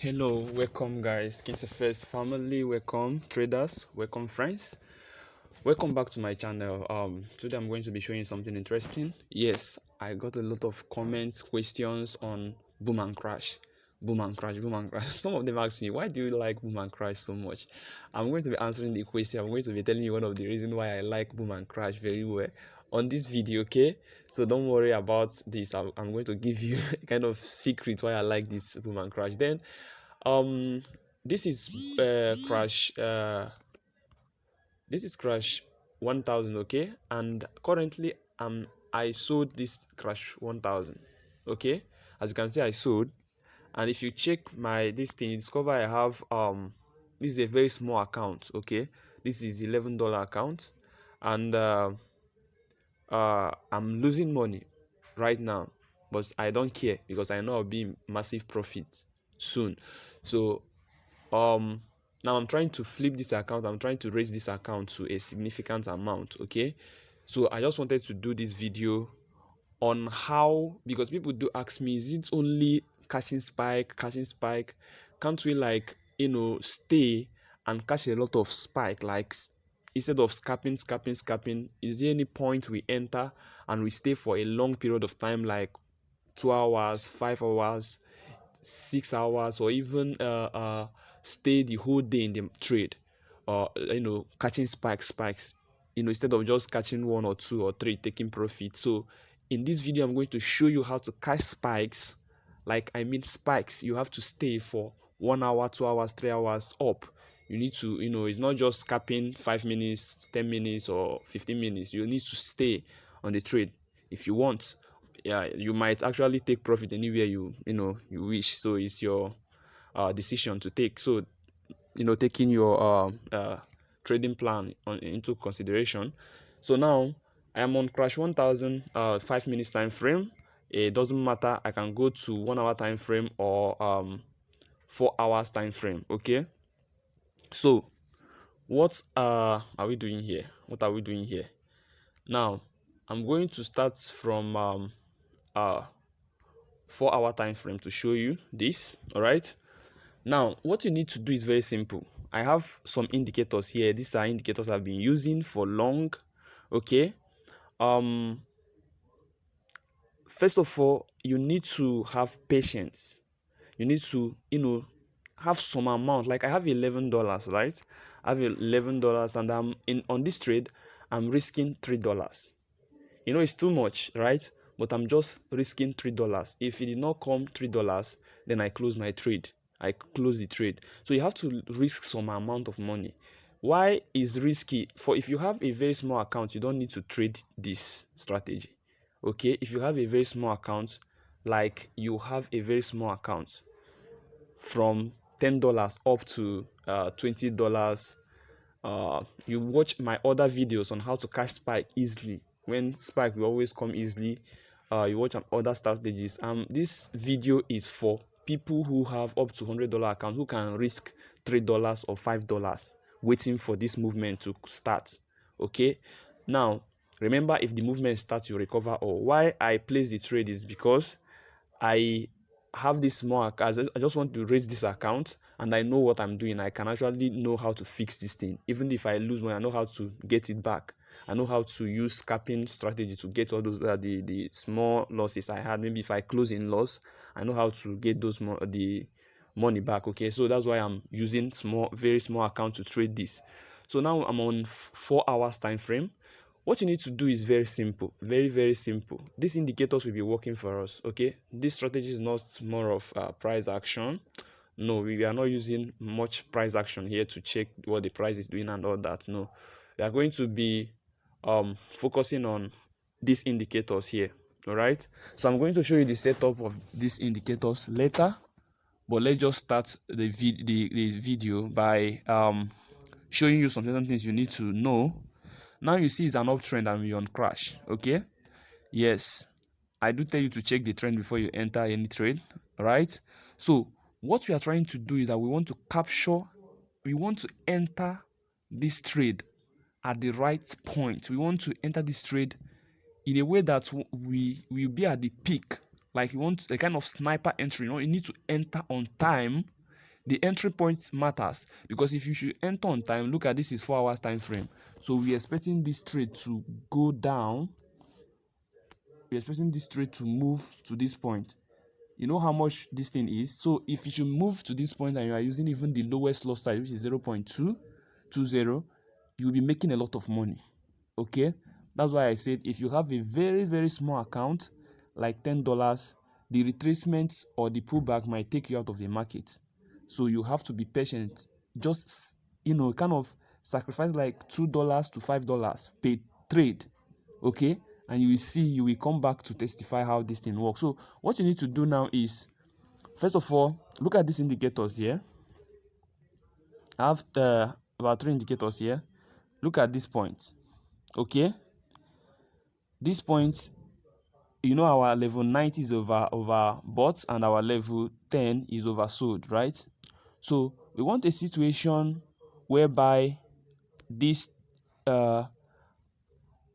Hello, welcome guys, First family, welcome traders, welcome friends, welcome back to my channel. Today I'm going to be showing you something interesting. Yes, I got a lot of comments, questions on boom and crash, boom and crash, boom and crash. Some of them ask me, why do you like boom and crash so much? I'm going to be answering the question. I'm going to be telling you one of the reasons why I like boom and crash very well on this video. Okay, so don't worry about this. I'm going to give you kind of secret why I like this boom and crash. Then um this is crash this is crash 1000. Okay, and currently I sold this crash 1000. Okay, as you can see I sold, and if you check my this thing, you discover I have this is a very small account. Okay, this is $11 account, and I'm losing money right now, but I don't care because I know I'll be in massive profit soon. So now I'm trying to flip this account. I'm trying to raise this account to a significant amount. Okay, so I just wanted to do this video on how, because people do ask me, is it only catching spike, can't we, like, stay and catch a lot of spike, like instead of scalping, is there any point we enter and we stay for a long period of time, like 2 hours, 5 hours, 6 hours, or even stay the whole day in the trade, or catching spikes, instead of just catching one or two or three, taking profit. So in this video I'm going to show you how to catch spikes. Like, I mean spikes, you have to stay for 1 hour, 2 hours, 3 hours up. You need to, it's not just capping 5 minutes, 10 minutes, or 15 minutes. You need to stay on the trade if you want. Yeah, you might actually take profit anywhere you wish. So it's your decision to take. So taking your trading plan into consideration. So now I am on crash 1000 5 minutes time frame. It doesn't matter, I can go to 1 hour time frame or 4 hours time frame. Okay, so what are we doing here? Now I'm going to start from 4 hour time frame to show you this. All right, now what you need to do is very simple. I have some indicators here. These are indicators I've been using for long. Okay, first of all, you need to have patience. You need to have some amount. Like, I have $11, right? I have $11, and I'm in on this trade. I'm risking $3. It's too much, right? But I'm just risking $3. If it did not come $3, then I close my trade. I close the trade. So you have to risk some amount of money. Why is risky? For if you have a very small account, you don't need to trade this strategy. Okay, if you have a very small account, like you have a very small account from $10 up to $20, you watch my other videos on how to catch spike easily. When spike will always come easily, you watch other strategies. This video is for people who have up to $100 accounts, who can risk $3 or $5 waiting for this movement to start. Okay, now remember, if the movement starts, you recover. Or why I place the trade is because I have this small account. I just want to raise this account, and I know what I'm doing. I can actually know how to fix this thing. Even if I lose money, I know how to get it back. I know how to use scalping strategy to get all those the small losses I had. Maybe if I close in loss, I know how to get the money back. Okay, so that's why I'm using very small account to trade this. So now I'm on 4 hours time frame. What you need to do is very simple, very simple. These indicators will be working for us. Okay, this strategy is not more of price action. No, we are not using much price action here to check what the price is doing and all that. No, we are going to be focusing on these indicators here. All right, so I'm going to show you the setup of these indicators later, but let's just start the video by showing you some certain things you need to know. Now you see it's an uptrend and we're on crash. Okay, yes, I do tell you to check the trend before you enter any trade, right? So what we are trying to do is that we want to enter this trade at the right point. We want to enter this trade in a way that we will be at the peak. Like, you want a kind of sniper entry. You need to enter on time The entry point matters, because if you should enter on time, look at this is 4 hours time frame. So we're expecting this trade to go down. We're expecting this trade to move to this point. You know how much this thing is. So if you should move to this point and you are using even the lowest loss size, which is 0.220, you'll be making a lot of money. Okay, that's why I said if you have a very, very small account like $10, the retracement or the pullback might take you out of the market. So you have to be patient. Just, kind of sacrifice like $2 to $5 per trade. Okay, and you will see, you will come back to testify how this thing works. So what you need to do now is, first of all, look at these indicators here. I have about 3 indicators here. Look at this point. Okay, this point, our level 90 is overbought and our level 10 is oversold, right? So we want a situation whereby this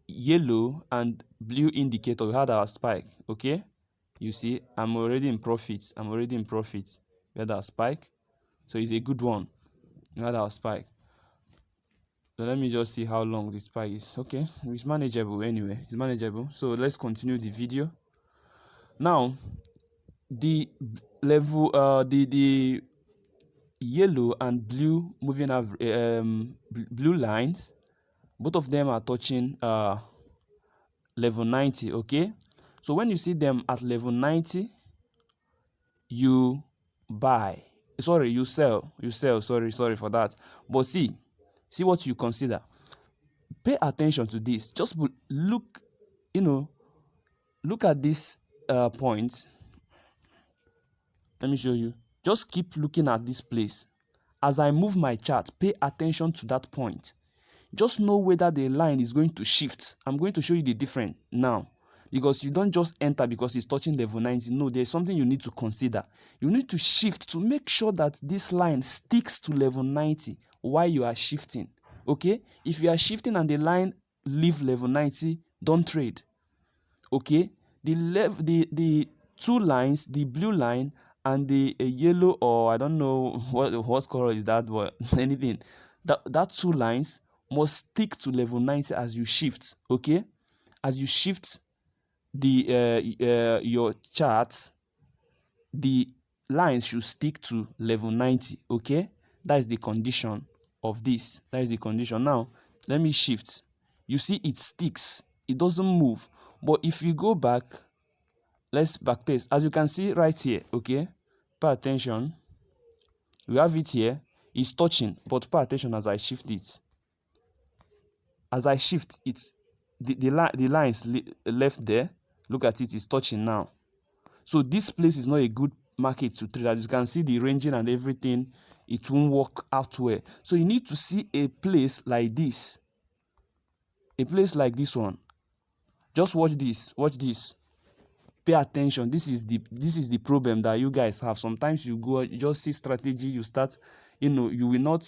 yellow and blue indicator, we had our spike. Okay, you see, I'm already in profits. We had our spike, so it's a good one. We had our spike. So let me just see how long this spike is. Okay, it's manageable anyway. It's manageable. So let's continue the video. Now, the level, the yellow and blue moving average, blue lines, both of them are touching level 90. Okay, so when you see them at level 90, you buy. Sorry, you sell. Sorry for that. But see what you consider. Pay attention to this. Just look, look at this point. Let me show you. Just keep looking at this place. As I move my chart, pay attention to that point. Just know whether the line is going to shift. I'm going to show you the difference now, because you don't just enter because it's touching level 90. No, there's something you need to consider. You need to shift to make sure that this line sticks to level 90 while you are shifting. Okay, if you are shifting and the line leave level 90, don't trade. Okay, the two lines, the blue line and the yellow, or I don't know what color is that, but anything, that two lines must stick to level 90 as you shift. Okay, as you shift the your charts, the lines should stick to level 90. Okay, that is the condition of this. That is the condition. Now let me shift. You see, it sticks, it doesn't move. But if you go back, let's backtest. As you can see right here, okay, pay attention. We have it here, it's touching, but pay attention as I shift it. As I shift it, the lines left there, look at it, it's touching now. So this place is not a good market to trade. As you can see, the ranging and everything, it won't work out well. So you need to see a place like this, a place like this one. Just watch this, pay attention. This is the problem that you guys have. Sometimes you just see strategy, you start, you will not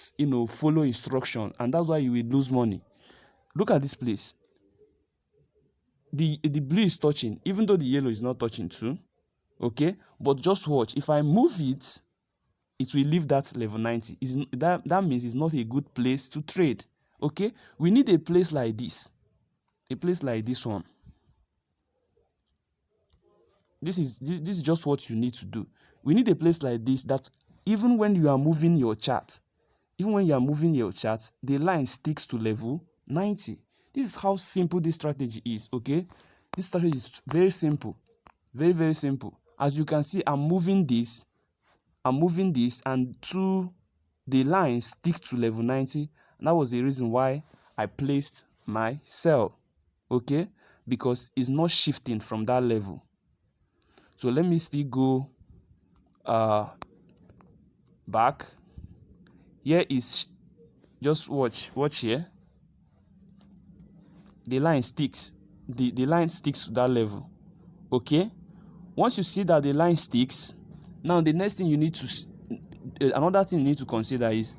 follow instruction, and that's why you will lose money. Look at this place. The blue is touching, even though the yellow is not touching too. Okay, but just watch. If I move it, it will leave that level 90. That means it's not a good place to trade. Okay, we need a place like this, a place like this one. This is just what you need to do. We need a place like this that even when you are moving your chart, the line sticks to level 90. This is how simple this strategy is. Okay, this strategy is very simple, very, very simple. As you can see, I'm moving this, and the line stick to level 90. And that was the reason why I placed my sell. Okay, because it's not shifting from that level. So let me still go back. Here is, just watch here. The line sticks. The line sticks to that level. Okay, once you see that the line sticks, now the next thing you need to another thing you need to consider is,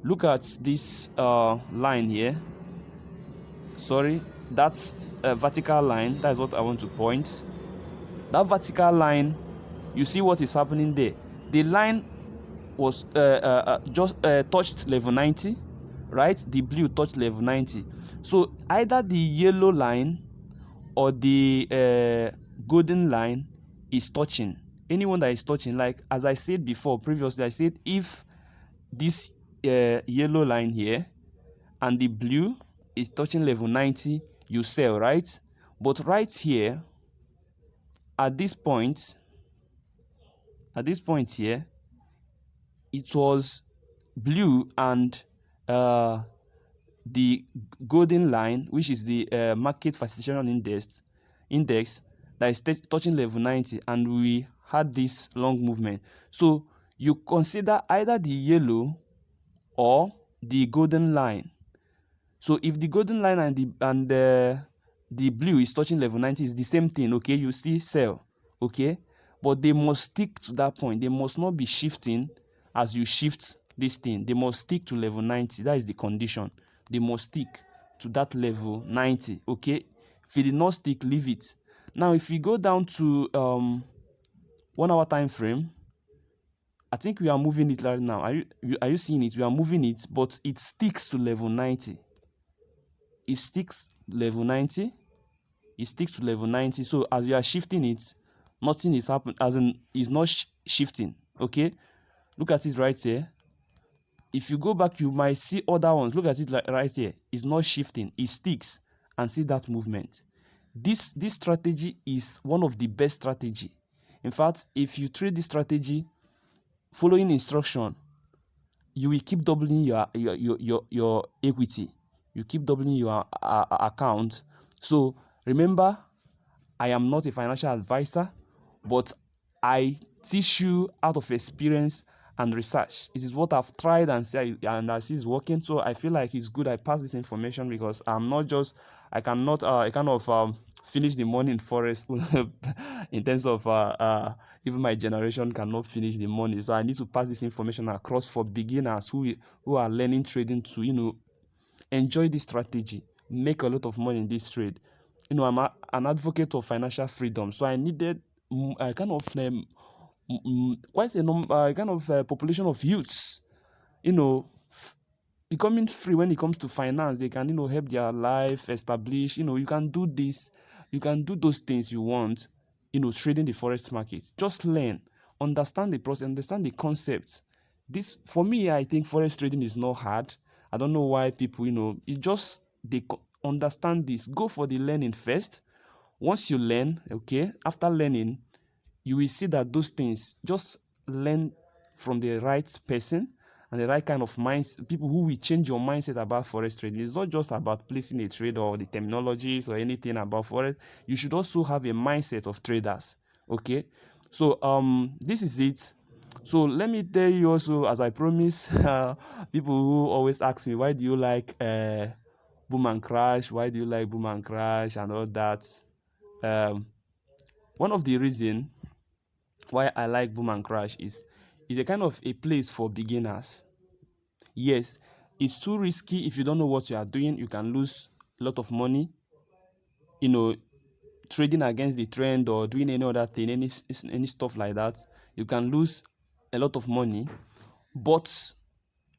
look at this line here. Sorry, that's a vertical line. That's what I want to point. That vertical line, you see what is happening there. The line was just touched level 90, right? The blue touched level 90. So either the yellow line or the golden line is touching. Anyone that is touching, like as I said before previously, I said if this yellow line here and the blue is touching level 90, you sell, right? But right here at this point, here, it was blue and the golden line, which is the market facilitation index that is touching level 90, and we had this long movement. So you consider either the yellow or the golden line. So if the golden line and the blue is touching level 90, is the same thing, okay, you still sell, okay, but they must stick to that point. They must not be shifting as you shift this thing. They must stick to level 90. That is the condition. They must stick to that level 90, okay. If it did not stick, leave it. Now if we go down to 1 hour time frame, I think we are moving it right now. Are you seeing it? We are moving it, but it sticks to level 90. It sticks level 90. It sticks to level 90. So as you are shifting it, nothing is happening, as in is not shifting, okay. Look at it right here. If you go back, you might see other ones. Look at it right here. It's not shifting. It sticks, and see that movement. This strategy is one of the best strategy. In fact, if you trade this strategy following instruction, you will keep doubling your equity. You keep doubling your account. So remember, I am not a financial advisor, but I teach you out of experience and research. It is what I've tried and see, and I see is working. So I feel like it's good I pass this information, because I cannot kind of finish the money in forest in terms of even my generation cannot finish the money. So I need to pass this information across for beginners who are learning trading to enjoy this strategy, make a lot of money in this trade. I'm an advocate of financial freedom, so I needed a kind of quite a kind of population of youths, becoming free when it comes to finance. They can help their life establish. You can do this, you can do those things you want. Trading the forex market, just learn, understand the process, understand the concept. This, for me, I think forex trading is not hard. I don't know why people, it just they understand this. Go for the learning first. Once you learn, okay, after learning, you will see that those things, just learn from the right person and the right kind of minds, people who will change your mindset about forex trading. It's not just about placing a trade or the terminologies or anything about forex. You should also have a mindset of traders. Okay, so this is it. So let me tell you also, as I promised, people who always ask me, why do you like boom and crash? Why do you like boom and crash and all that? One of the reason why I like boom and crash is a kind of a place for beginners. Yes, it's too risky. If you don't know what you are doing, you can lose a lot of money. Trading against the trend or doing any other thing, any stuff like that, you can lose a lot of money. But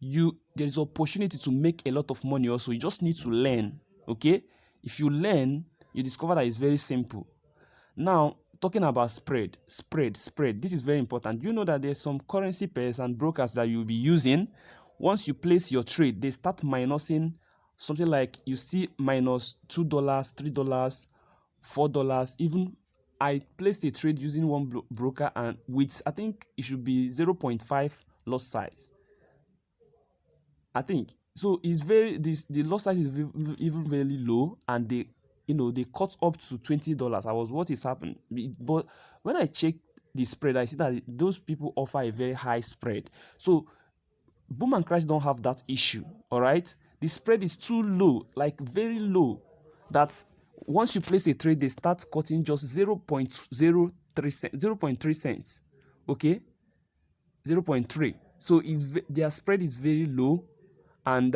there is opportunity to make a lot of money also. You just need to learn. Okay, if you learn, you discover that it's very simple. Now, talking about spread, this is very important. You know that there's some currency pairs and brokers that you'll be using. Once you place your trade, they start minusing something like, you see, minus $2, $3, $4. Even I placed a trade using one broker, and with, I think it should be 0.5 loss size. I think so. It's the loss size is even very low, and they cut up to $20. I was, what is happening? But when I check the spread, I see that those people offer a very high spread. So boom and crash don't have that issue. All right, the spread is too low, like very low, that once you place a trade, they start cutting just 0.03 cents, 0.3 cents. Okay, 0.3. So their spread is very low, and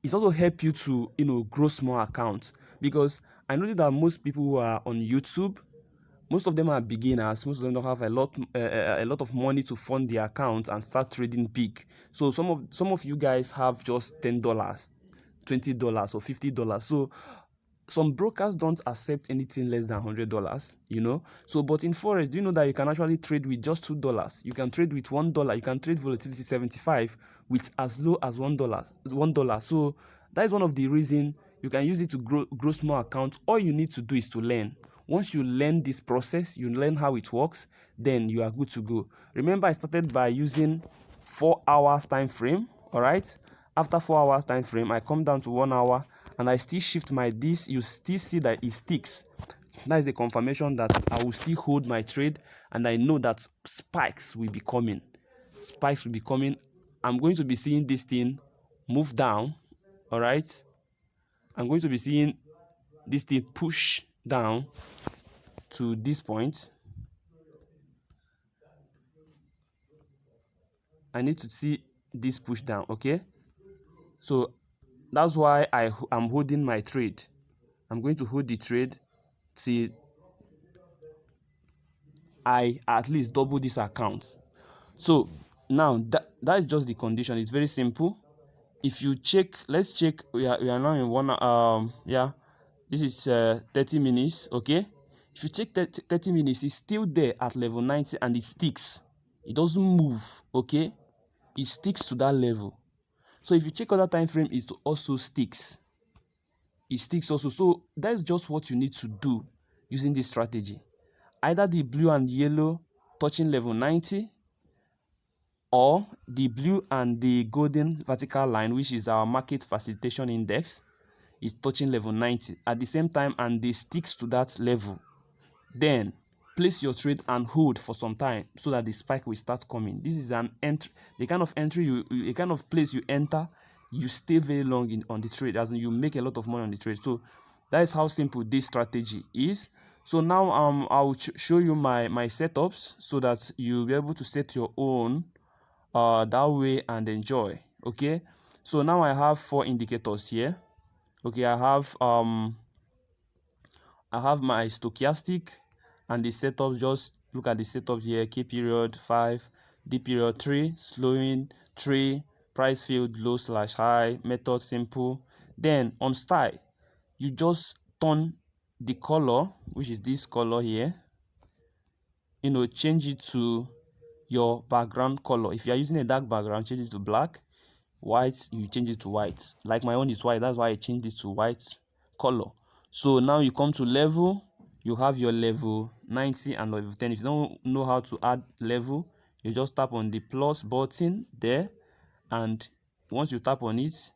it also help you to grow small accounts, because I know that most people who are on YouTube most of them are beginners. Most of them don't have a lot of money to fund their account and start trading big. So some of you guys have just $10, $20 or $50. So some brokers don't accept anything less than $100, so but in forex, do you know that you can actually trade with just $2? You can trade with $1. You can trade volatility 75 with as low as $1. So that is one of the reason you can use it to grow small accounts. All you need to do is to learn. Once you learn this process, you learn how it works, then you are good to go. Remember, I started by using 4 hours time frame. All right, after 4 hours time frame, I come down to 1 hour, and I still shift my this. You still see that it sticks. That is the confirmation that I will still hold my trade, and I know that spikes will be coming. Spikes will be coming. I'm going to be seeing this thing move down. All right, I'm going to be seeing this thing push down to this point. I need to see this push down. Okay, so that's why I'm holding my trade. I'm going to hold the trade till I at least double this account. So now that is just the condition. It's very simple. If you check, let's check. We are now in one. Yeah, this is 30 minutes. Okay, if you check 30 minutes, it's still there at level 90, and it sticks. It doesn't move. Okay, it sticks to that level. So if you check other time frame, it also sticks. It sticks also. So that's just what you need to do using this strategy. Either the blue and yellow touching level 90, or the blue and the golden vertical line, which is our market facilitation index, is touching level 90 at the same time, and they sticks to that level. Then place your trade and hold for some time so that the spike will start coming. This is an entry, the kind of entry a kind of place you enter, you stay very long on the trade, as in you make a lot of money on the trade. So that is how simple this strategy is. So now I will show you my setups so that you'll be able to set your own that way and enjoy. Okay, so now I have 4 indicators here. Okay, I have my stochastic and the setup. Just look at the setups here: K period 5, D period 3, slowing 3, price field low slash high, method simple. Then on style, you just turn the color, which is this color here, change it to your background color. If you are using a dark background, change it to black. White, you change it to white. Like my own is white, that's why I changed it to white color. So now you come to level, you have your level 90 and level 10. If you don't know how to add level, you just tap on the plus button there, and once you tap on it,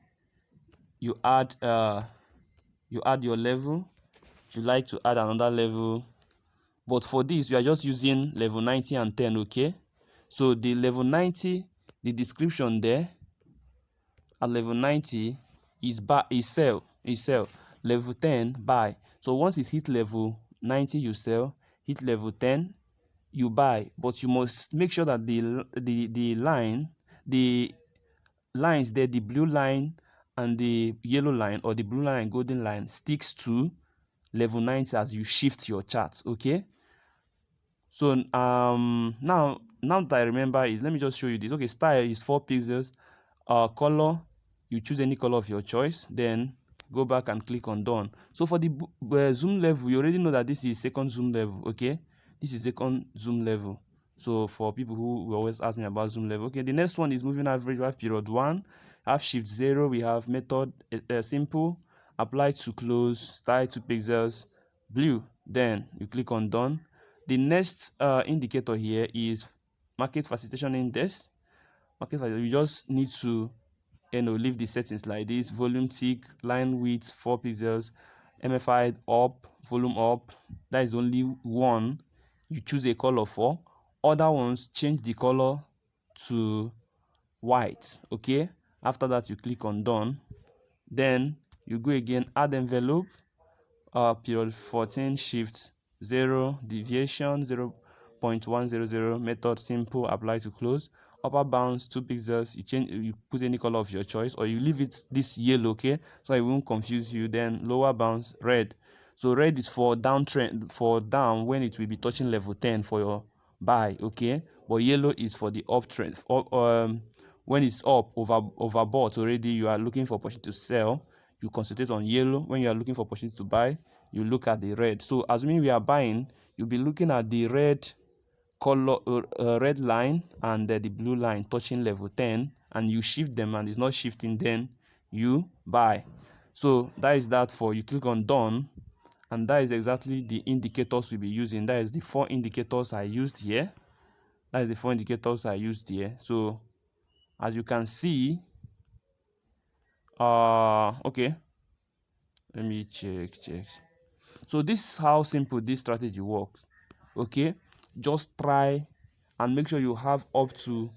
you add your level. If you like to add another level, but for this you are just using level 90 and 10. Okay, so the level 90, the description there at level 90 is buy, is sell. Level 10, buy. So once it hit level 90, you sell. Hit level 10, you buy. But you must make sure that the lines there, the blue line and the yellow line, or the blue line and golden line, sticks to level 90 as you shift your chart. Okay, so now that I remember it, let me just show you this. Okay, style is 4 pixels. Color, you choose any color of your choice, then go back and click on done. So for the zoom level, you already know that this is second zoom level. Okay, this is second zoom level. So for people who will always ask me about zoom level, okay, the next one is moving average. We have period 1, have shift 0, we have method simple, apply to close, style 2 pixels, blue. Then you click on done. The next indicator here is market facilitation index. You just need to leave the settings like this: volume tick, line width 4 pixels, MFI up, volume up. That is only one you choose a color for. Other ones, change the color to white. Okay, after that you click on done. Then you go again, add envelope, period 14, shift 0, deviation 0.100, method simple, apply to close. Upper bounds 2 pixels, you put any color of your choice, or you leave it this yellow. Okay, so it won't confuse you. Then lower bounds red. So red is for downtrend, for down, when it will be touching level 10 for your buy, okay? But yellow is for the uptrend. When it's up overbought already, you are looking for opportunity to sell, you concentrate on yellow. When you are looking for opportunity to buy, you look at the red. So assuming we are buying, you'll be looking at the red color, red line and the blue line touching level 10, and you shift them and it's not shifting, then you buy. So that is that. For you click on done, and that is exactly the indicators we'll be using. That is the 4 indicators I used here. That is the 4 indicators I used here. So as you can see, okay, let me check. So this is how simple this strategy works. Okay, just try and make sure you have up to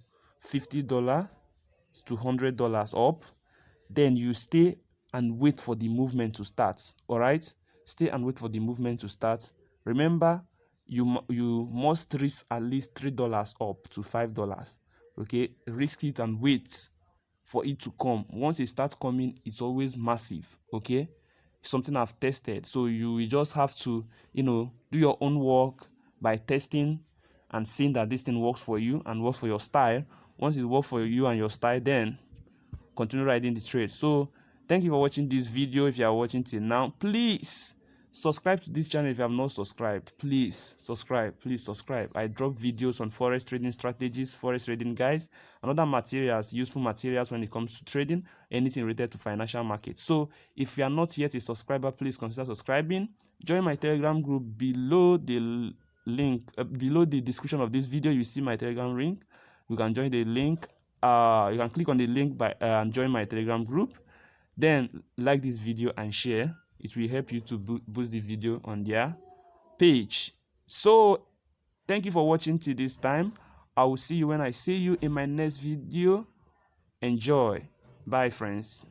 $50 to $100 up. Then you stay and wait for the movement to start. All right, stay and wait for the movement to start. Remember, you must risk at least $3 up to $5. Okay, risk it and wait for it to come. Once it starts coming, it's always massive. Okay, something I've tested. So you just have to, do your own work by testing and seeing that this thing works for you and works for your style. Once it works for you and your style, then continue riding the trade. So thank you for watching this video. If you are watching till now, please subscribe to this channel. If you have not subscribed, please subscribe. I drop videos on forex trading strategies, forex trading guides, and other materials, useful materials when it comes to trading, anything related to financial markets. So if you are not yet a subscriber, please consider subscribing. Join my Telegram group below the link, below the description of this video. You see my Telegram link. You can join the link. You can click on the link by and join my Telegram group. Then like this video and share. It will help you to boost the video on their page. So thank you for watching till this time. I will see you when I see you in my next video. Enjoy. Bye, friends.